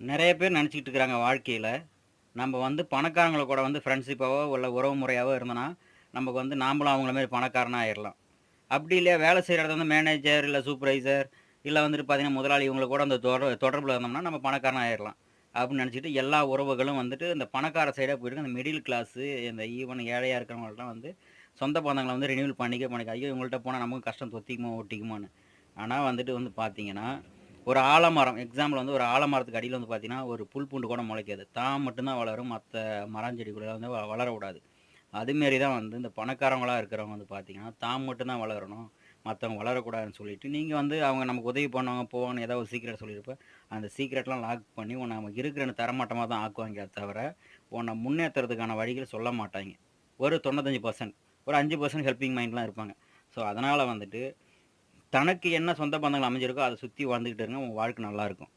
நெறைய பேர் நெனச்சுக்கிட்டு இருக்கிறாங்க வாழ்க்கையில, நம்ம வந்து பணக்காரங்கள கூட வந்து ஃப்ரெண்ட்ஷிப்பாவோ, இல்ல உறவு முறையாவோ இருந்தோம்னா, நமக்கு வந்து நாமளும் அவங்கள மாரி பணக்காரனா ஆயிரலாம். அப்படி இல்லையா வேலை செய்ற இடத்துல வந்து மேனேஜர், இல்ல சூப்பர்வைசர், இல்ல வந்துட்டு பார்த்தீங்கன்னா, முதலாளி இவங்க கூட அந்த தொடர்புல இருந்தோம்னா, நம்ம பணக்காரனா ஆயிரலாம். அப்படின்னு நெனச்சுட்டு எல்லா உறவுகளும் வந்துட்டு இந்த பணக்கார சைடா போயிட்டு இந்த மிடில் கிளாஸு, இந்த ஈவன் ஏழையா இருக்கிறவங்கள்ட்டலாம் வந்து சொந்த பந்தங்கள வந்து ரினியூவல் பண்ணிக்க ஐயோ! இவங்கள்ட்ட போனா நமக்கும் கஷ்டம் தொத்திக்குமோ, ஒட்டிக்குமோன்னு. ஆனா வந்துட்டு வந்து பார்த்தீங்கன்னா, ஒரு ஆலமரம் எக்ஸாம்பிள் வந்து ஒரு ஆலமரத்துக்கு அடியில வந்து பார்த்தீங்கன்னா, ஒரு புல் பூண்டு கூட முளைக்காது. தான் மட்டும் தான் வளரும். மத்த மரம், செடி கூட வந்து வளர விடாது. அதுமாரி தான் வந்து இந்த பணக்காரங்களா இருக்கிறவங்க வந்து பார்த்தீங்கன்னா, தான் மட்டும் தான் வளரணும். மத்தவங்க வளரக்கூடாதுன்னு சொல்லிட்டு, நீங்க வந்து அவங்க நமக்கு உதவி பண்ணுவாங்க, போவாங்கன்னு ஏதாவது ஒரு சீக்ரெட் சொல்லியிருப்ப, அந்த சீக்ரெட்லாம் லாக் பண்ணி உன்ன நமக்கு இருக்கிற தரமட்டமா தான் ஆக்குவாங்களே தவிர, உன்ன முன்னேத்துறதுக்கான வழிகள் சொல்ல மாட்டாய்ங்க. ஒரு 95% ஒரு 5% ஹெல்பிங் மைண்ட்லாம் இருப்பாங்க. ஸோ, அதனால வந்துட்டு தனக்கு என்ன சொந்த பந்தங்கள் அமைஞ்சிருக்கோ, அத சுத்தி வாழ்ந்துகிட்டு இருங்க. உங்க வாழ்க்கை நல்லாருக்கும்.